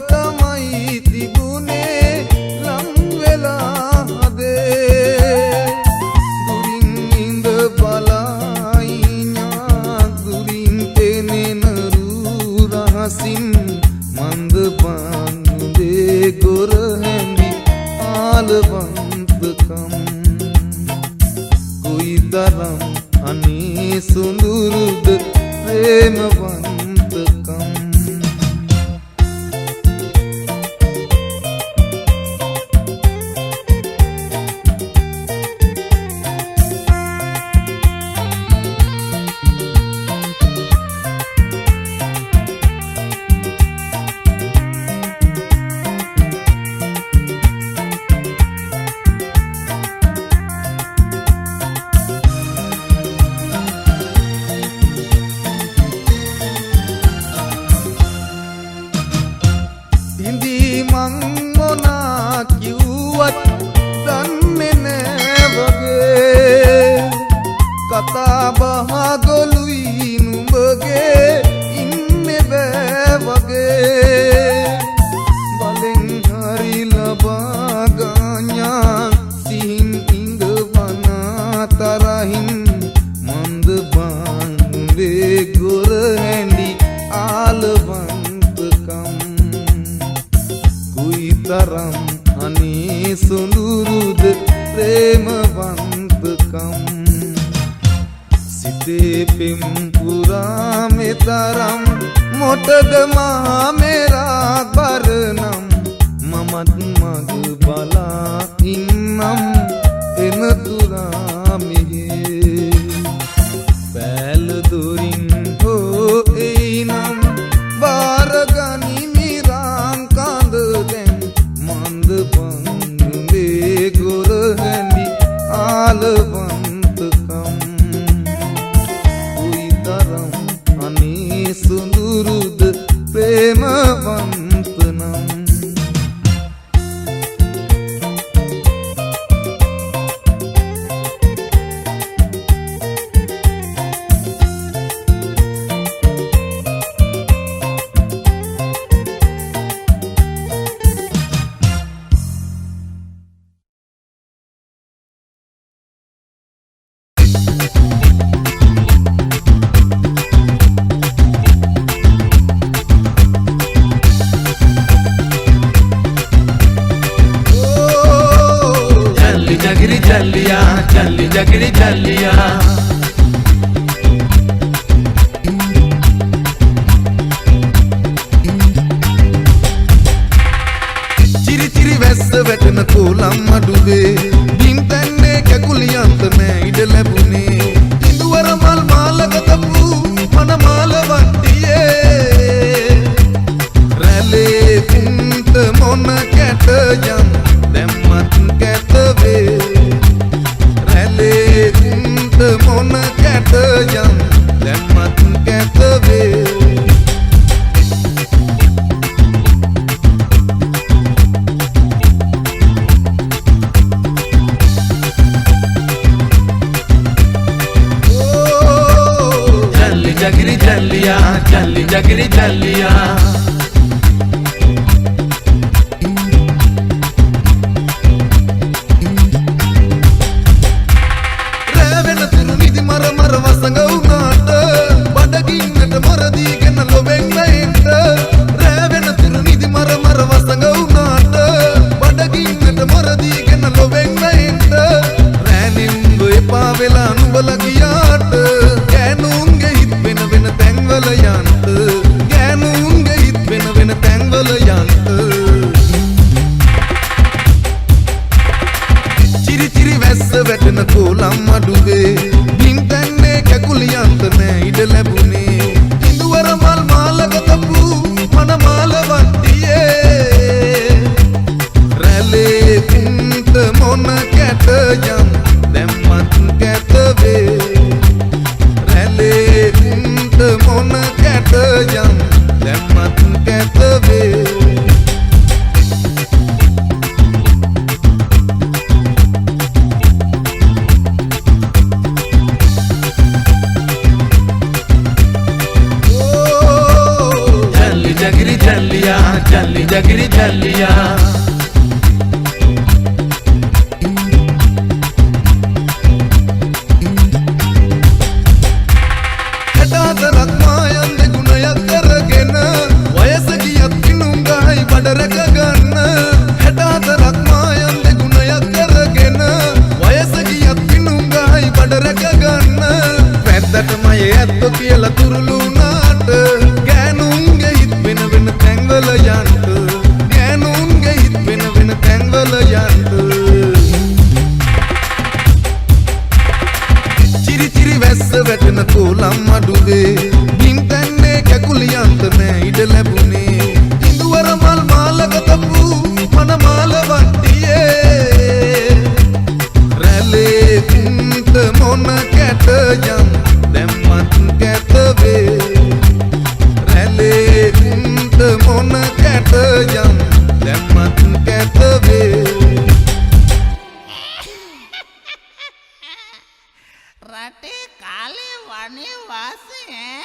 තමයි තිබුණේ මං මොනා කිව්වත් දන්නේ නෑ වගේ කතා බහ ගොළුයි නුඹගේ ඉන්නේ බෑ වගේ බලෙන් හරි ලබා ගන්නා සිහින් ඉඳවන තරහින් මන්ද බංගේ ගොර හැඳි ආලවන්තකම් කුයිතරම් අනේ සොඳුරුද ප්‍රේමවන්තකම් සිතේ පෙම් පුරා මෙතරම් මොටද මහා මෙරා බරනම් මමත් මග බලා ඉන්නම් එනතුරා මෙහෙ බැල දුරින් හෝ එයිනම් බාරගනි මිරාම් කඳ දැන් මන්ද බංගේ ගොර හැඳි ආලවන්තකම් කුයිතරම් අනේ සොඳුරුද ප්‍රේමවන්තනම් चली जगरी चलिया चिरी चिरी වැස්ස වැටෙන කොලම් අඩුවේ බිම් තැන්නේ කැකුලියන්ත නෑ ඉඩ ලැබුණේ ඉඳුවර මල් මාලක තපු මන මාල වට්ටියේ රැලේ කුන්ට මොන කැට යම් දැම්මත් කැත වේ රැලේ කුන්ට මොන කැට යම් දැම්මත් කැත වේ जगरी चलिया चली जगरी चलिया රැවෙන තුරු නිදි මර මර වසඟ වුණාට බඩගින්නට මොරදී ගෙන ලොබෙන් නැෙන්න රැවෙන තුරු නිදි මර මර වසඟ වුණාට බඩගින්නට මොරදී ගෙන ලොබෙන් නැෙන්න රැනින්බ එපා වෙලා නුඹලා ගියාට ගෑනුන්ගේ හිත් වෙන වෙන තැන්වල යන්ත ගෑනුන්ගේ හිත් වෙන වෙන තැන්වල යන්ත चिरी चिरी වැස්ස වැටෙන කොලම් අඩුවේ බිම් තැන්නේ කැකුලියන්ත නෑ ඉඩ ලැබුණේ ඉඳුවර මල් මාලක තපු මන මාල වට්ටියේ රැලේ කුන්ට මොන කැට යම් දැම්මත් කැත වේ රැලේ කුන්ට මොන කැට යම් දැම්මත් කැත වේ जगरी चलिया चली जगरी चलिया හටාතරක් මායන්ද ගුණයක් කරගෙන වයස ගියත් කිනුංගයි බඩරක ගන්න හටාතරක් මායන්ද ගුණයක් කරගෙන වයස ගියත් කිනුංගයි බඩරක ගන්න වැද්දටමය ඇත්ත කියලා තුරුළු නාට ගෑනුන්ගේ හිත් වෙන වෙන තැන්වල යන්ත ගෑනුන්ගේ හිත් වෙන වෙන තැන්වල යන්ත चिरी चिरी වැස්ස වැටෙන කොලම් අඩුවේ බිම් තැන්නේ කැකුලියන්ත නෑ ඉඩ ලැබුණේ ඉඳුවර මල් මාලක තපු මන මාල වට්ටියේ රැලේ කුන්ට මොන කැට යම් දැම්මත් කැත වේ රැලේ කුන්ට මොන කැට යම් දැම්මත් කැත වේ රටේ කාලේ වනේ වාසේ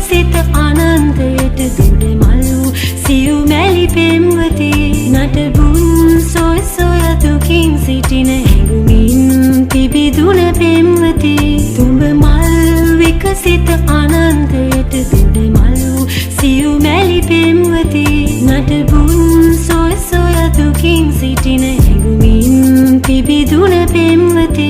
සිත ආනන්දයට දුඩ මල්ලු සියු මැලි පෙම්වති නටබුන් සොය සොය දුකින් සිටින හැඟුමින් පිබිදුන පෙම්වති තුඹ මල් විකසිත ආනන්දයට දුඩ මල්ලු සියු මැලි පෙම්වති නටබුන් සොය සොය දුකින් සිටින හැඟුමින් පිබිදුන පෙම්වති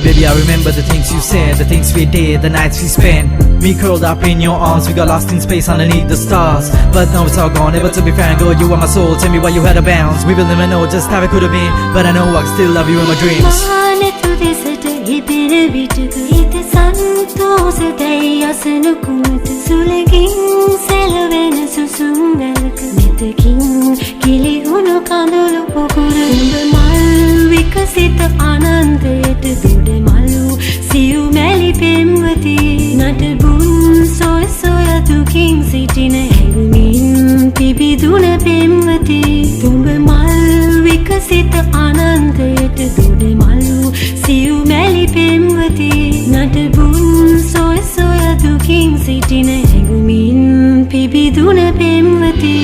Baby, I remember the things you said, the things we did, the nights we spent. Me curled up in your arms, we got lost in space underneath the stars. But now it's all gone, never to be frank, girl, you are my soul. Tell me why you had a bounce. We will never know just how it could have been, but I know I can still love you in my dreams. මහානතු දෙසට ඉබෙන විටක හිත සන්තෝෂදැයි අසන කුමට සුලකින් සැලවෙන සුසුම් වැලක මෙතකින් කිලිහුණු කඳුළු පොකුර උඹ මල් විකසිත ආනන්දයට දුඩ මල්ලු සියු මැලි පෙම්වති නටබුන් සොය සොය දුකින් සිටින හැඟුමින් පිබිදුන පෙම්වති තුඹ මල් විකසිත ආනන්දයට දුඩ මල්ලු සියු මැලි පෙම්වති නටබුන් සොය සොය දුකින් සිටින හැඟුමින් පිබිදුන පෙම්වති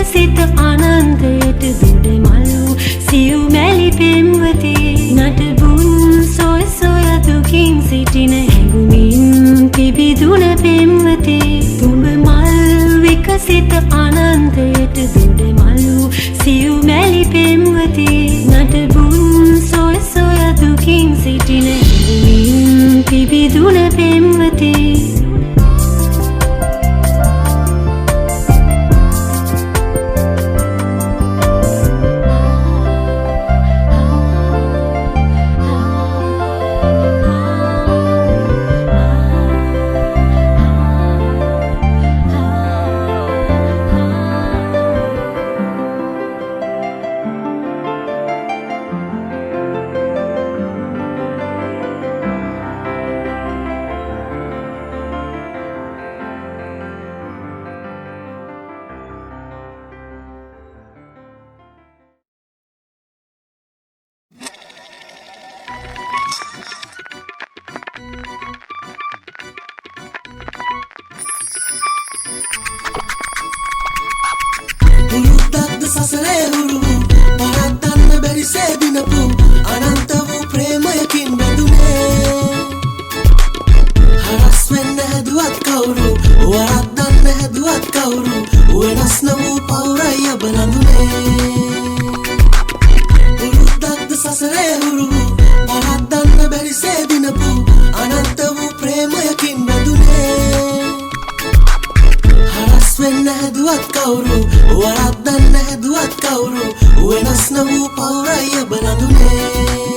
සිත ආනන්දයට දුඩ මල්ලු සියු මැලි පෙම්වති නටබුන් සොය සොය දුකින් සිටින හැඟුමින් පිබිදුන පෙම්වති තුඹ මල් විකසිත ආනන්දයට දුඩ මල්ලු සියු මැලි පෙම්වති නටබුන් සොය සොය දුකින් සිටින හැඟුමින් පිබිදුන පෙම්වති සසරේ හුරුහු පරද්දන්න බැරි සේදිනපු අනන්ත වූ ප්‍රේමයකින් බැඳුනේ හරස් වෙන්න හැදුවත් කවුරු වරද්දන්න හැදුවත් කවුරු වෙනස් නොවූ පවුරයි ඔබ නඳුනේ පුරුද්දක්ද සසරේ හුරුහු පරද්දන්න බැරි සේදිනපු අනන්ත වූ ප්‍රේමයකින් බැඳුනේ හරස් වෙන්න හැදුවත් කවුරු වරද්දන්න හැදුවත් කවුරු වෙනස් නොවූ පවුරයි ඔබ නඳුනේ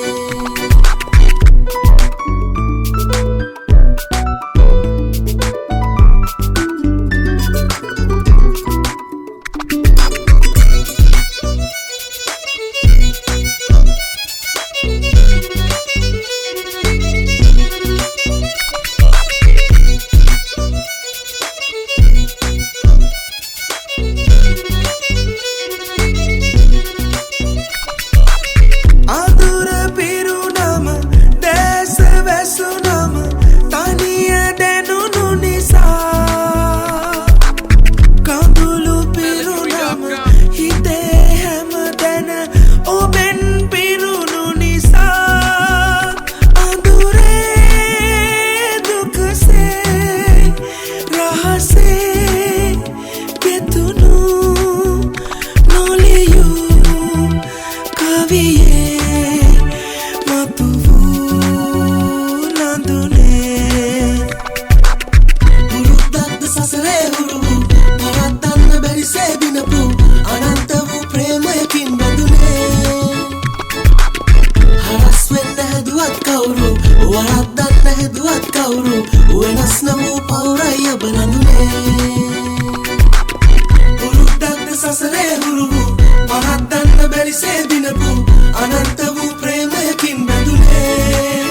හුරු වූ පරද්දන්න බැරිසේ දිනපු අනන්ත වූ ප්‍රේමයකින් බැඳුනේ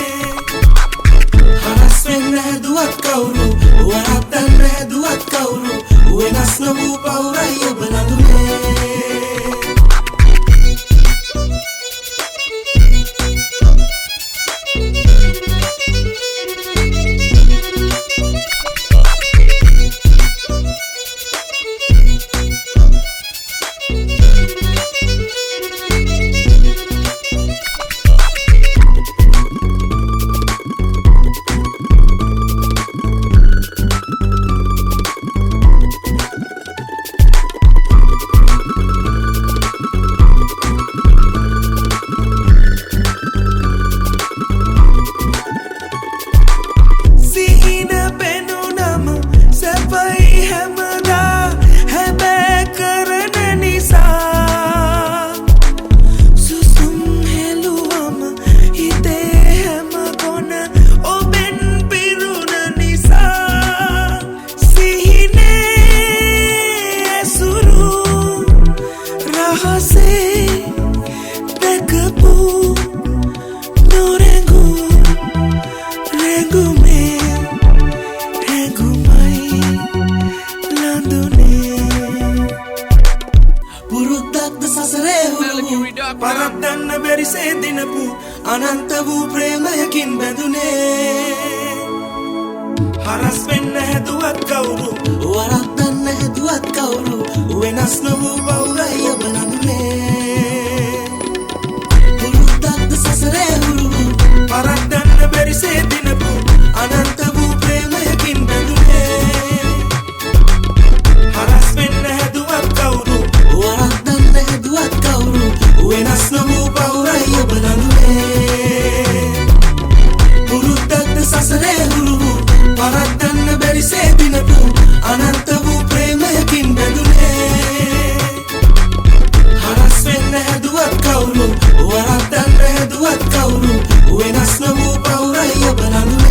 හරස් වෙන්න හැදුවත් කවුරු වරද්දන්න හැදුවත් කවුරු වෙනස් නොවූ පවුරයි ඔබ නඳුනේ පරද්දන්න බැරිසේ දිනපු අනන්ත වූ ප්‍රේමයකින් බැඳුනේ හරස් වෙන්න හැදුවත් කවුරු වරද්දන්න හැදුවත් කවුරු වෙනස් නොවූ පවුරයි ඔබ නඳුනේ පුරුද්දක්ද සසරේ හුරු වූ පරද්දන්න බැරිසේ දිනපු අනන්ත වූ ප්‍රේමයකින් බැඳුනේ හරස් වෙන්න හැදුවත් කවුරු වරද්දන්න හැදුවත් කවුරු වෙනස් නොවූ පවුරයි ඔබ නඳුනේ පුරුද්දක්ද සසරේ හුරු වූ පරද්දන්න බැරිසේ දිනපු අනන්ත වූ ප්‍රේමයකින් බැඳුනේ හරස් වෙන්න හැදුවත් කවුරු වරද්දන්න හැදුවත් කවුරු වෙනස් නොවූ පවුරයි ඔබ නඳුනේ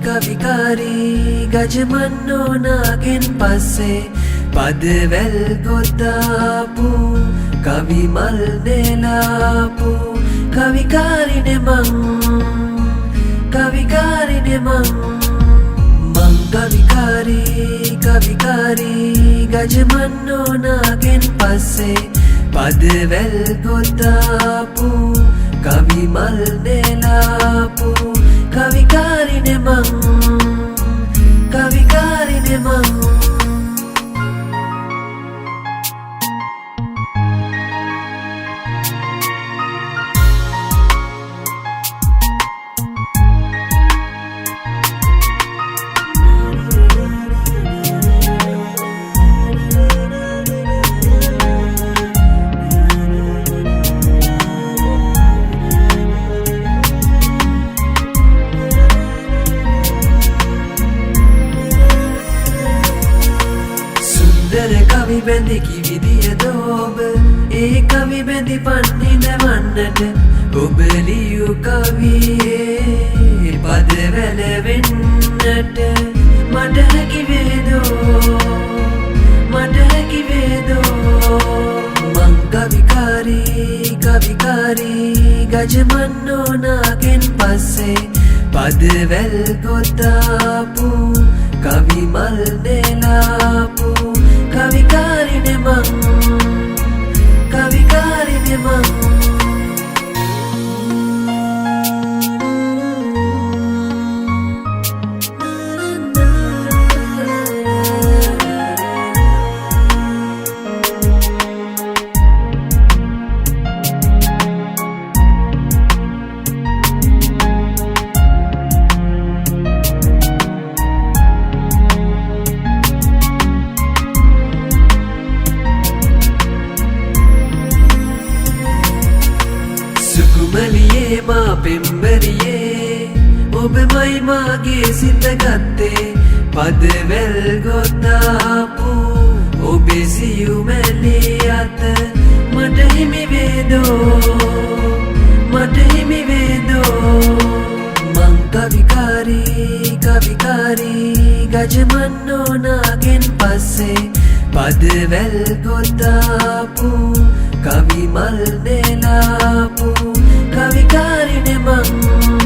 කවිකාරී ගජමන්නෝ නාගෙන් පස්සේ පදවැල් ගොතාපු කවිමල් නෙලාපු කවිකාරිනෙ මං මං කවිකාරී ගජමන්නෝ නාගෙන් පස්සේ පදවැල් ගොතාපු කවිමල් නෙලාපු කවිකාරිනෙ මං කවි බැඳි කිවිදියද ඔබ ඒ කවි බැඳි පන්නින වන්නට ඔබ ලියු කවියේ පදවැල වෙන්නට මට හැකි වේදෝ මං කවිකාරී ගජමන්නෝ නාගෙන් පස්සේ පදවැල් ගොතාපු කවිමල් නෙලාපු කවිකාරිනෙ මං කාන්බරියේ ඔබමයි මාගේ සිත ගත්තේ පදවැල් ගොතාපු ඔබේ සියුමැලි අත මට හිමි වේදෝ මං කවිකාරී ගජමන්නෝනාගෙන් පස්සේ පදවැල් ගොතාපු කවිමල් නෙලාපු කවිකාරිනෙ මං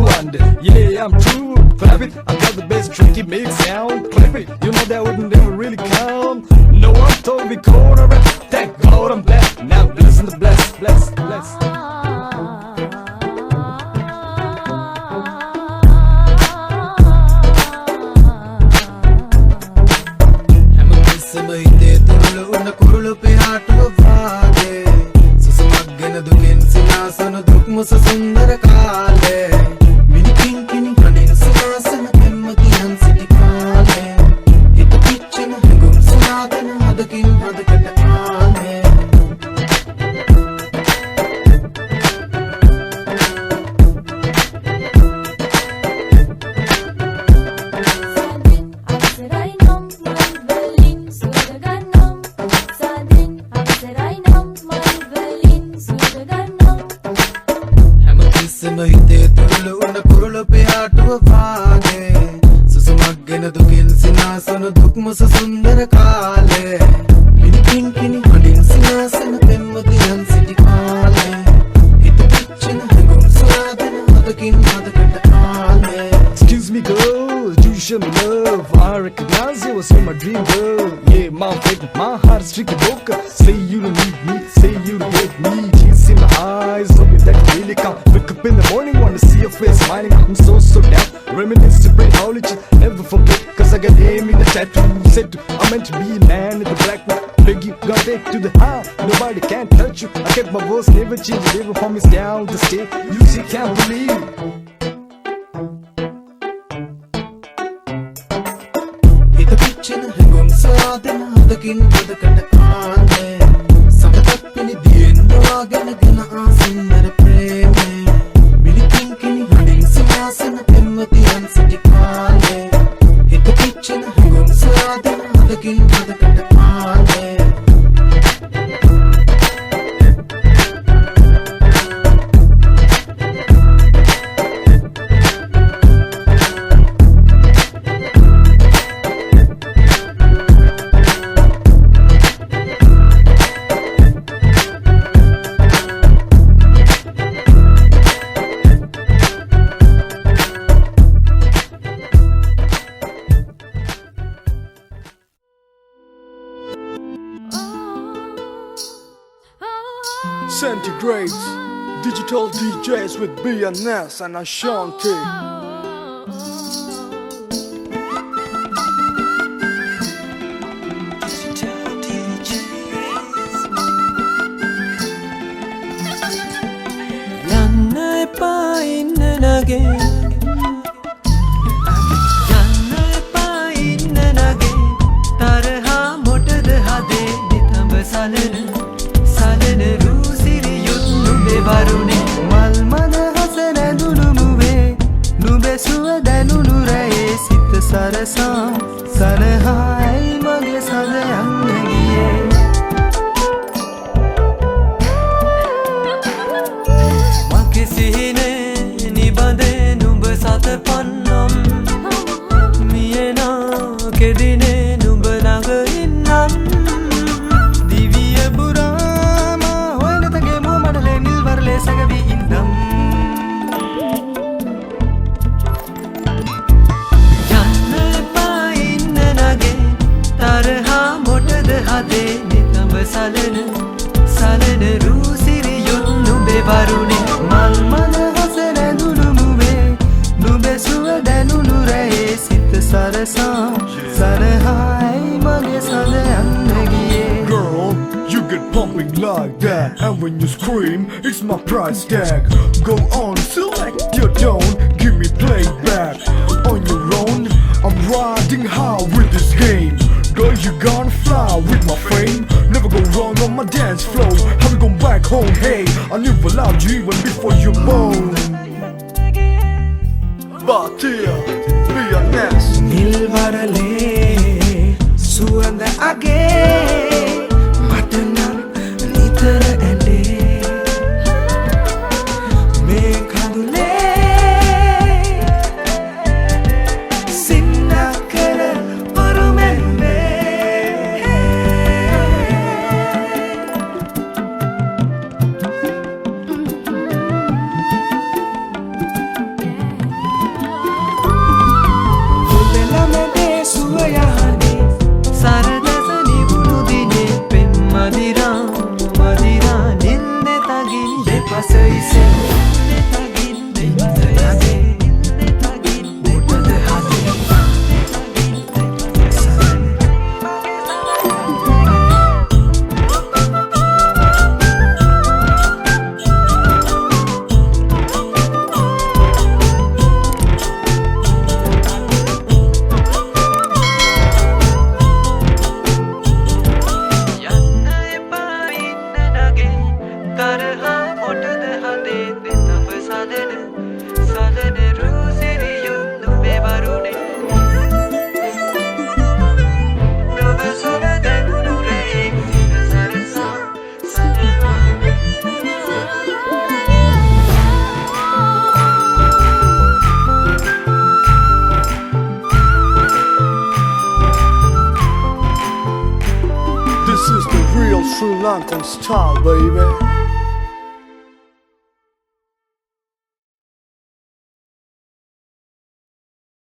wonder. Yeah, I'm true. Clap it, I got the best tricky mix sound. Clap it, you know that wouldn't ever really come. No one told me corner rap. Thank God I'm back. Now listen to bless, bless, bless. හැම හිතේ තුරුළු උන කුරුළු පිහාටුව වාගේ සුසුමක් ගෙන දුකෙන් සිනාසන දුක් මුස සුන්දර කාලේ මිනිකින් කිනි කඩෙන් සිනාසන පෙම්වතියන් සිටි කාලේ හිත පිච්චෙන හැඟුම් සනාදන හදකින් හදකට කාලේ හිතේ තුරුළු උන කුරුළු පිහාටුව වාගේ සුසුමක් ගෙන දුකින් සිනාසන දුක් මුස සුන්දර කාලේ මිනිකින් කිනි හඬින් සිනාසන පෙම්වතියන් සිටි කාලේ හිත පිච්චෙන හැඟුම් සනාදන හදකින් හදකට කාලේ Excuse me, girl, do you show me love? I recognize you as my dream girl. Yeah, my favorite, my heart is tricky broker. Say you don't need me, say you don't hate me. Tears in my eyes, hoping that you really come. Wake up in the morning, wanna see your face smiling. I'm so down. Reminisce to break all it, never forget. Cause I got aim in the tattoo. Said to, I'm meant to be a man in the black man. Beg you, got take to the high. Nobody can touch you. I kept my voice, never changed. Never promised down to stay. You see, can't believe. හිත පිච්චෙන හැඟුම් සාදන හදකින් හදකට කාලේ සමතක් පිණිදියෙන් වාගෙන ගෙන ආසුන්දර ප්‍රේමේ මිනිකින් කිනි හඬින් සිනාසන පෙම්වතියන් සිටි කාලේ හිත පිච්චෙන හැඟුම් සාදන හදකින් හදකට කාලේ Centigrades, digital DJs with BNS and Ashanti. යන්න එපා ඉන්න නගේ යන්න එපා ඉන්න නගේ තරහා මොටද හදේ නිතඹ සලන සලන රූසිරියුත් නුඹේ වරුණේ මල් මන හස නැඳුණු මුවේ නුඹේ සුව දැනුණු රැයේ සිත සරසා සනහායි මගේ සඳ යන්න ගියේ සිහිනේ නිබඳේ නුඹ සත පන්නම් මියනා කෙදිනේ නුඹ ළඟ ඉන්නම් දිවිය පුරාම හොයන තගේ මුව මඩලේ නිල් වරලේ සැඟවී ඉන්නම් යන්න එපා ඉන්න නගේ තරහා මොටද හදේ නිතඹ සලන සලන රූසිරියුත් නුඹේ වරුණේ මල් මන හස නැඳුණු මුවේ නුඹේ සුව දැනුණු රැයේ සිත සරසා සනහායි මගේ සඳ යන්න ගියේ Girl, you get pumping like that, and when you scream, it's my price tag. Go on, select your tone, give me playback. On your own, I'm riding high with this game. Girl, you gonna fly with my fame. Never go wrong on my dance floor. How we going back home? Hey, I never loved you even before you born. Batia, BNS. නිල් වරලේ සුවඳ අගේ මට නම් නිතර ඇඬේ මේ කඳුලේ සින්නක් කර පරුමෙන්නේ Yonkers style, baby.